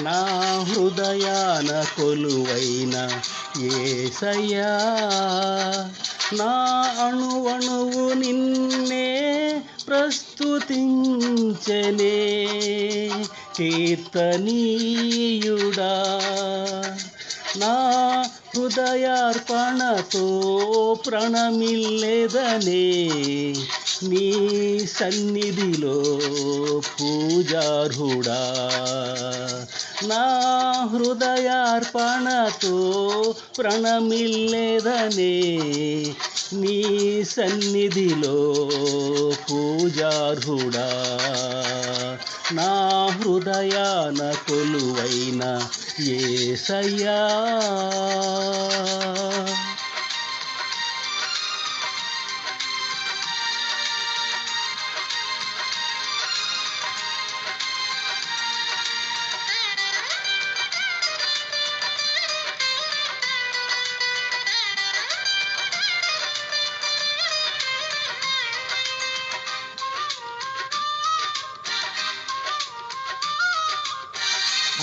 నా హృదయాన కొలువైన యేసయ్యా, నా అణువణువు నిన్నే ప్రస్తుతించెనే కీర్తనీయుడా. నా హృదయార్పణతో ప్రణమిల్లెదనే నీ సన్నిధిలో పూజార్హుడా. నా హృదయార్పణతో ప్రణమిల్లెదనే నీ సన్నిధిలో పూజార్హుడా. నా హృదయాన కొలువైన యేసయ్యా.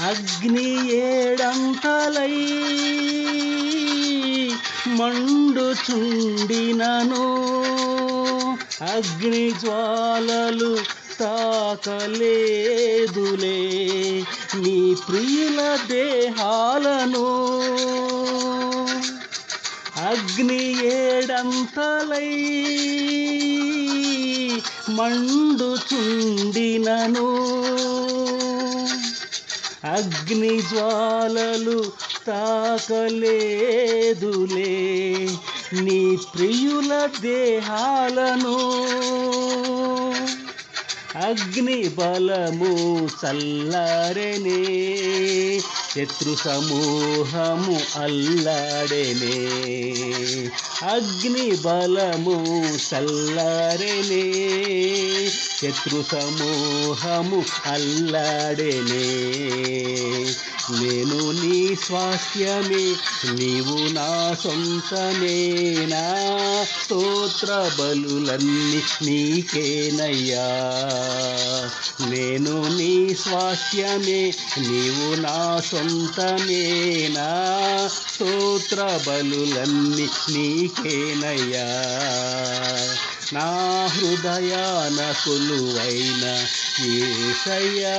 అగ్ని ఏడంతలై మండుచుండినను, అగ్ని జ్వాలలు తాకలేదులే నీ ప్రియుల దేహాలను. అగ్ని ఏడంతలై మండుచుండినను, అగ్ని జ్వాలలు తాకలేదులే నీ ప్రియుల దేహాలను. అగ్ని బలము చల్లారెనే, శత్రు సమూహము అల్లాడెనే. అగ్ని బలము చల్లారెనే, శత్రు సమూహము అల్లాడెనే. నేను నీ స్వాస్థ్యమే, నీవు నా సొంతమేనా. స్తోత్ర బలులన్నీ నీకేనయ్యా. నేను నీ స్వాస్థ్యమే, నీవు నా సొంతమేనా. స్తోత్ర బలులన్నీ నీకేనయ్యా. నా హృదయాన కొలువైన యేసయ్యా.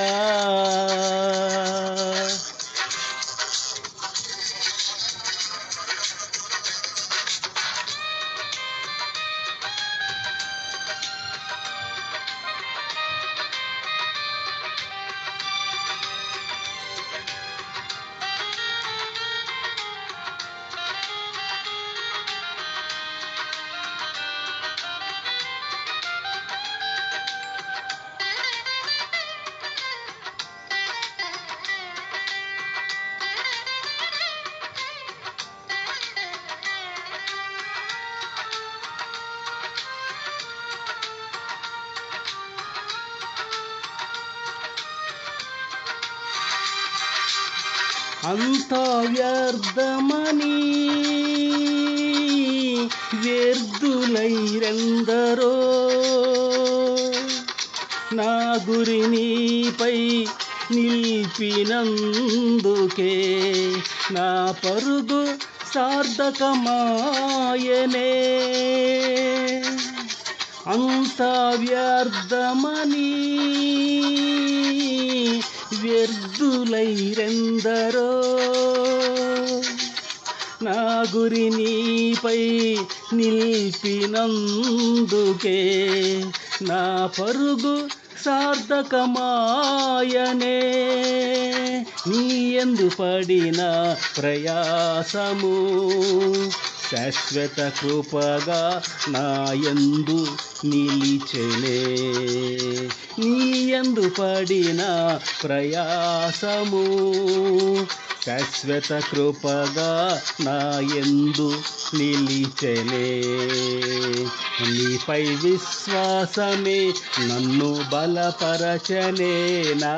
అంతా వ్యర్థమని వ్యర్థులైరెందరో, నా గురి నీపై నిలిపినందుకే నా పరుగు సార్థకమాయనే. అంతా వ్యర్థమని వ్యర్థులైరెందరో, నా గురి నీపై నిలిపినందుకే నా పరుగు సార్థకమాయనే. నీ యందు పడిన ప్రయాసము శాశ్వత కృపగా నా యందు నిలిచెనే. నీ యందు పడిన ప్రయాసము శాశ్వత కృపగా నా యందు నిలిచెనే. నీపై విశ్వాసమే నన్ను బలపరచనే, నా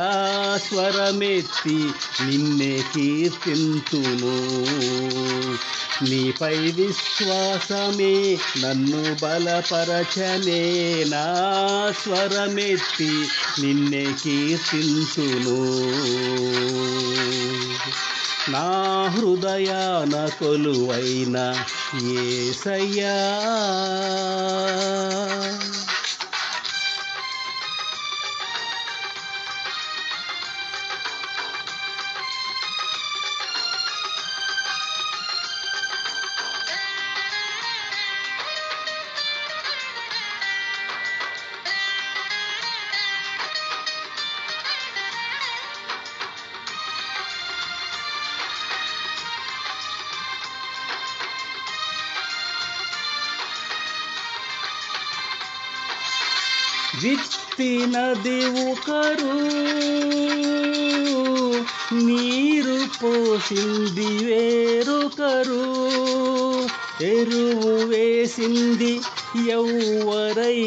స్వరమెత్తి నిన్నే కీర్తింతును. నీపై విశ్వాసమే నన్ను బలపరచనే, నా స్వరమెత్తి నిన్నే కీర్తింతును. నా హృదయాన కొలువైన యేసయ్యా, విత్తినది ఒకరు, నీరు పోసింది వేరొకరు, ఎరువు వేసింది ఎవ్వరైనను,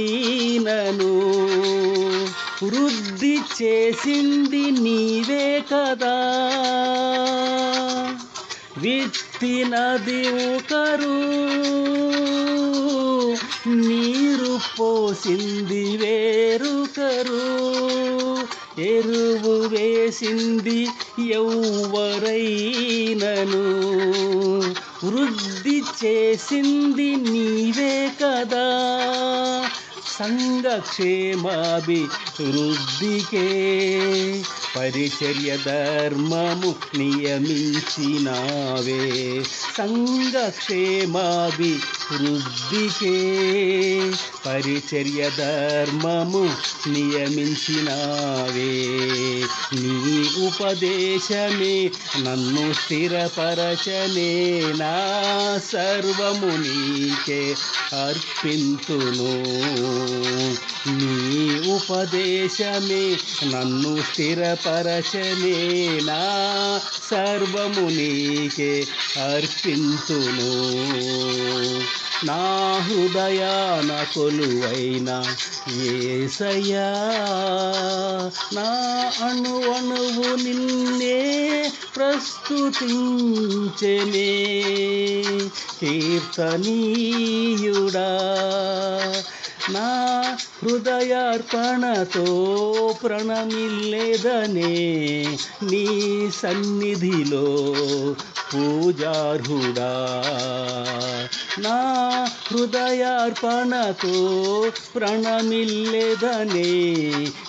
వృద్ధి చేసింది నీవే కదా. విత్తినది ఒకరు, నీరు పోసింది వేరొకరు, ఎరువు వేసింది ఎవ్వరైనను, వృద్ధి చేసింది నీవే కదా. సంఘక్షేమాభివృద్ధికే పరిచర్య ధర్మము నియమించినావే. సంఘక్షేమాభివృద్ధికే పరిచర్య ధర్మము నియమించినావే. నీ ఉపదేశమే నన్ను స్థిరపరచనే, నా సర్వము నీకే అర్పింతును. నీ ఉపదేశమే నన్ను స్థిరపరచనే, నా సర్వము నీకే అర్పింతును. నా హృదయాన కొలువైన యేసయ్యా, నా అణువణువు నిన్నే ప్రస్తుతించెనే. కీర్తనీయుడా, నా హృదయార్పణతో ప్రణమిల్లెదనే, నీ సన్నిధిలో పూజార్హుడా. నా హృదయార్పణతో ప్రణమిల్లెదనే,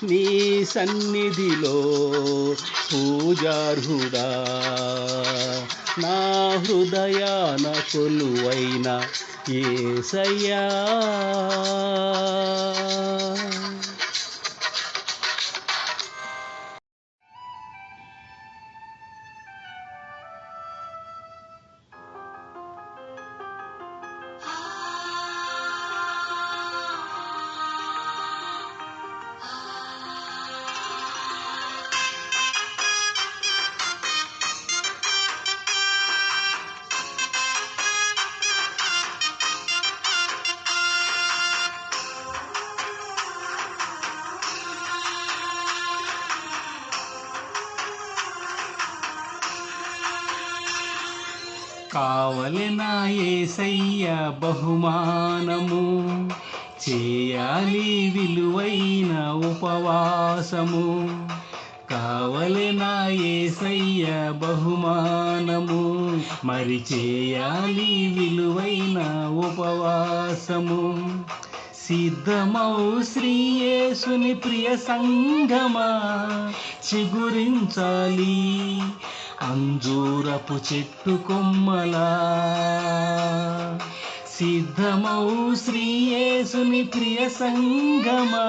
నీ సన్నిధిలో పూజార్హుడా. నా హృదయాన కొలువైన యేసయ్యా. కావలెనా యేసయ్య బహుమానము, చేయాలి విలువైన ఉపవాసము. కావలెనా యేసయ్య బహుమానము, మరి చేయాలి విలువైన ఉపవాసము. సిద్ధమౌ శ్రీ యేసుని ప్రియ సంగమా, చిగురించాలి అంజూరపు చెట్టు కొమ్మలా. సిద్ధమౌ శ్రీ యేసుని ప్రియ సంగమా,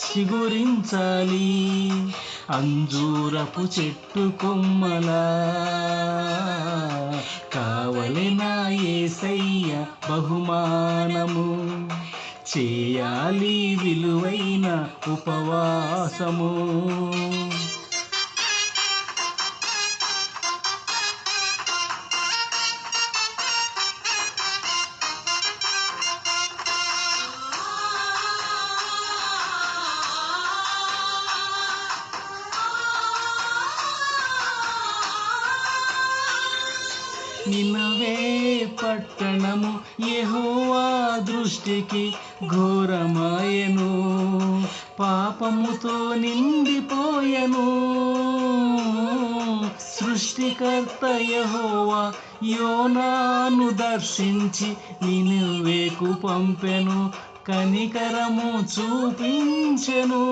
చిగురించాలి అంజూరపు చెట్టు కొమ్మలా. కావలెనా యేసయ్య బహుమానము, చేయాలి విలువైన ఉపవాసము. నినవే పట్టణము యెహోవా దృష్టికి ఘోరమాయెను, పాపముతో నిండిపోయెను. సృష్టికర్త యెహోవా యోనాను దర్శించి నినవేకు పంపెను, కనికరము చూపించెను.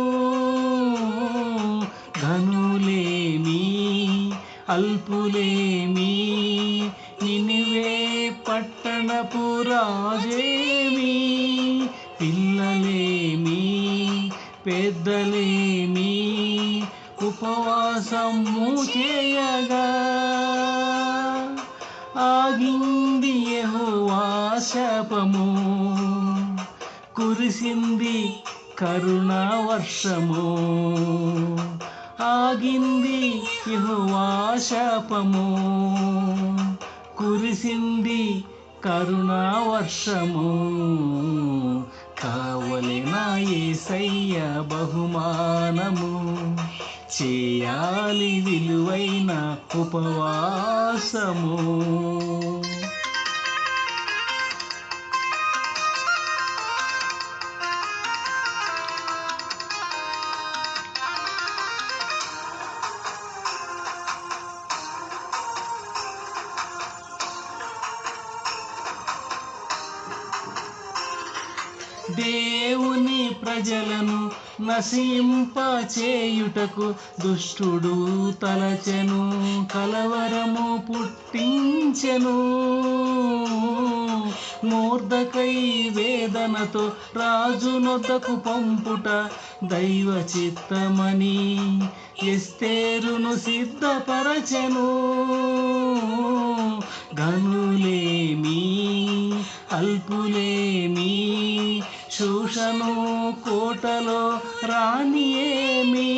ఘనులేమి అల్పులేమి, నినివే పట్టణపు రాజేమి, పిల్లలేమి పెద్దలేమి ఉపవాసము చేయగా ఆగింది యెహోవా శాపము, కురిసింది కరుణా వర్షము. ఆగింది యెహోవా శాపము, కురిసింది కరుణా వర్షము. కావలెనా యేసయ్య బహుమానము, చేయాలి విలువైన ఉపవాసము. దేవుని ప్రజలను నశింపచేయుటకు దుష్టుడు తలచెను, కలవరము పుట్టించెను. మొర్దెకై వేదనతో రాజునొద్దకు పంపుట దైవ చిత్తమని ఎస్తేరును సిద్ధపరచెను. ఘనులేమి అల్పులేమి, శోషను కోటలో రానియేమి,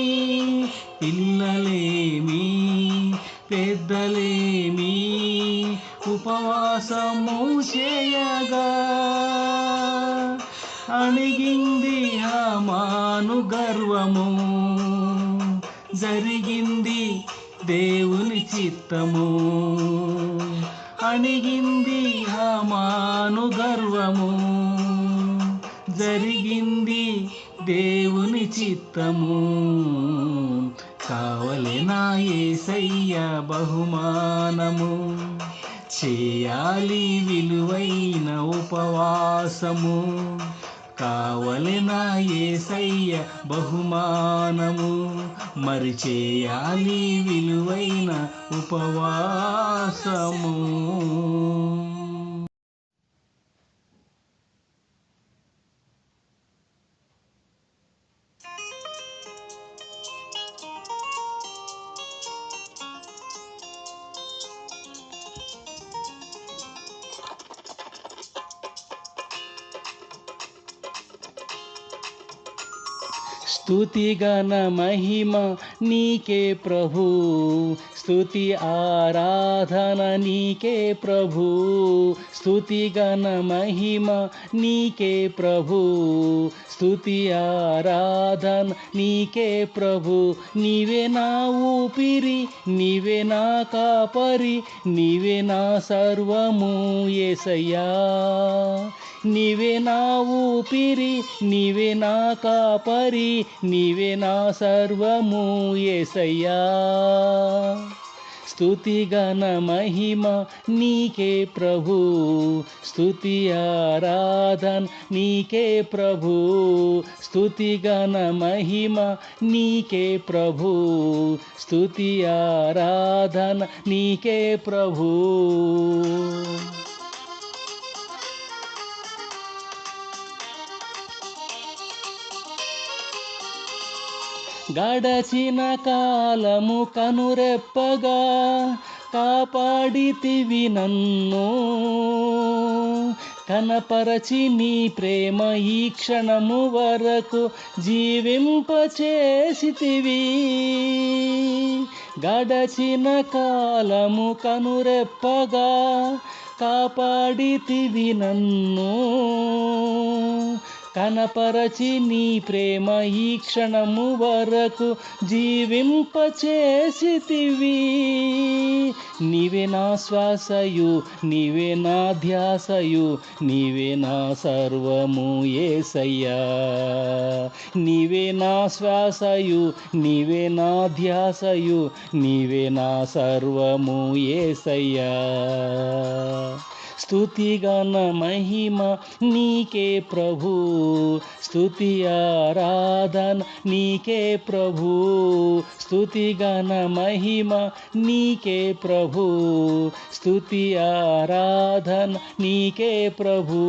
పిల్లలేమి పెద్దలేమి ఉపవాసము చేయగా అణిగింది హామాను గర్వము, జరిగింది దేవుని చిత్తము. అణిగింది హామాను గర్వము, జరిగింది దేవుని చిత్తము. కావలెనా యేసయ్య బహుమానము, చేయాలి విలువైన ఉపవాసము. కావలెనా యేసయ్య బహుమానము, మరి చేయాలి విలువైన ఉపవాసము. స్తుతి గణ మహిమ నీకే ప్రభు, స్తుతి ఆరాధన నీకే ప్రభు. స్తుతి గణ మహిమ నీకే ప్రభు, స్తుతి ఆరాధన నీకే ప్రభు. నీవే నా ఊపిరి, నీవే నా కాపరి, నీవే నా సర్వము యేసయ్యా. నీవే నా ఊపిరి, నీవే నా కాపరి, నీవే నా సర్వము యేసయ్యా. స్తుతి గణ మహిమ నీకే ప్రభు, స్తుతి ఆరాధన నీకే ప్రభు. స్తుతి గణ మహిమ నీకే ప్రభు, స్తుతి ఆరాధన నీకే ప్రభు. గడచిన కాలము కనురెప్పగా కాపాడితివి నన్ను, కనపరచి నీ ప్రేమ ఈ క్షణము వరకు జీవింపచేసితివి. గడచిన కాలము కనురెప్పగా కాపాడితివి నన్ను, కనపరచి నీ ప్రేమ ఈ క్షణము వరకు జీవింపచేసితివి. నీవే నా శ్వాసయు, నీవే నా ధ్యాసయు, నీవే నా సర్వము యేసయ్యా. నీవే నా శ్వాసయు, నీవే నా ధ్యాసయు, నీవే నా సర్వము యేసయ్యా. స్తుతి గణ మహిమ నీకే ప్రభు, స్తుతి ఆరాధన నీకే ప్రభు. స్తుతి గణ మహిమ నీకే ప్రభు, స్తుతి ఆరాధన నీకే ప్రభు.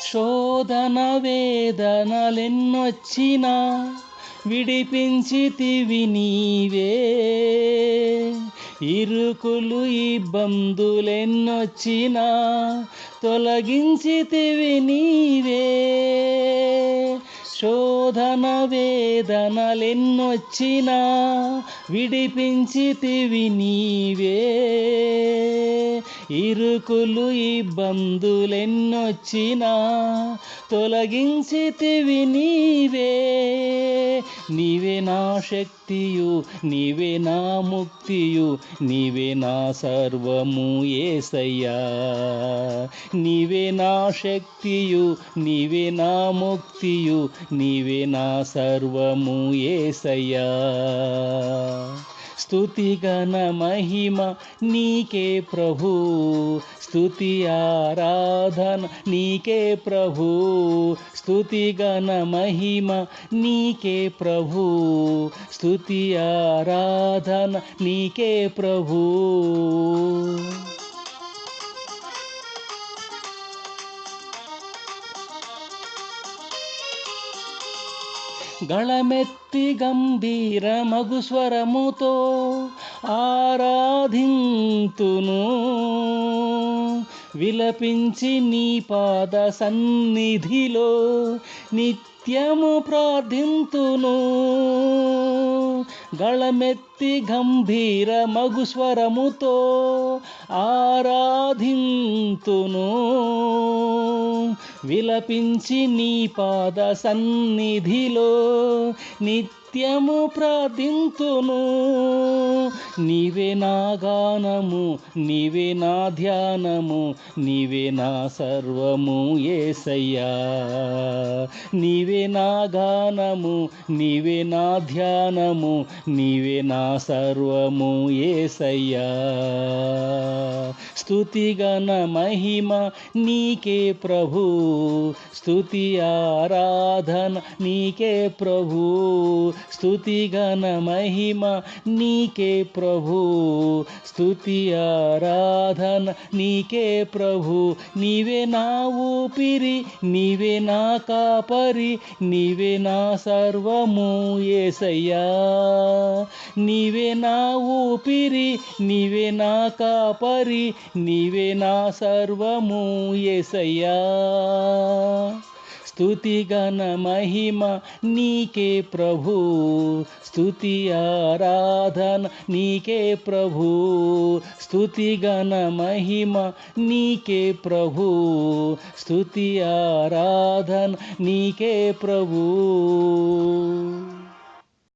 శోధన వేదనలెన్నొచ్చినా విడిపించితివి నీవే. ఇరుకులు ఇబ్బందులెన్నొచ్చినా తొలగించితివి నీవే. శోధన వేదనలెన్నొచ్చినా విడిపించితివి నీవే. ఇరుకులు ఇబ్బందులెన్నొచ్చినా తొలగించితివి నీవే. నీవే నా శక్తియు, నీవే నా ముక్తియు, నీవే నా సర్వము యేసయ్యా. నీవే నా శక్తియు, నీవే నా ముక్తియు, నీవే నా సర్వము యేసయ్యా. స్తుతి గణ మహిమ నీకే ప్రభు, స్తుతి ఆరాధన నీకే ప్రభు. స్తుతి గణ మహిమ నీకే ప్రభు, స్తుతి ఆరాధన నీకే ప్రభు. గళమెత్తి గంభీర మగు స్వరముతో ఆరాధింతును, విలపించి నీ పాద సన్నిధిలో నిత్యము ప్రార్థింతును. గళమెత్తి గంభీర మగు స్వరముతో ఆరాధింతును, విలపించి నీ పాద సన్నిధిలో నిత్యము ప్రార్థింతును. నీవే నా గానము, నీవే నా ధ్యానము, నీవే నా సర్వము యేసయ్యా. నీవే నా గానము, నీవే నా ధ్యానము, నీవే నా సర్వము యేసయ్యా. స్తుతి గణ మహిమ నీకే ప్రభు, స్తుతి ఆరాధన నీకే ప్రభు. స్తుతి గణ మహిమ నీకే ప్రభు, స్తుతి ఆరాధన నీకే ప్రభు. నీవే నా ఊపిరి, నీవే నా కాపరి, నీవే నా సర్వము యేసయ్యా. నీవే నా ఊపిరి, నీవే నా కాపరి, నీవే నా సర్వము యేసయ్యా. స్తుతి గణ మహిమ నీకే ప్రభు, స్తుతి ఆరాధన నీకే ప్రభు. స్తుతి గణ మహిమ నీకే ప్రభు, స్తుతి ఆరాధన నీకే ప్రభు.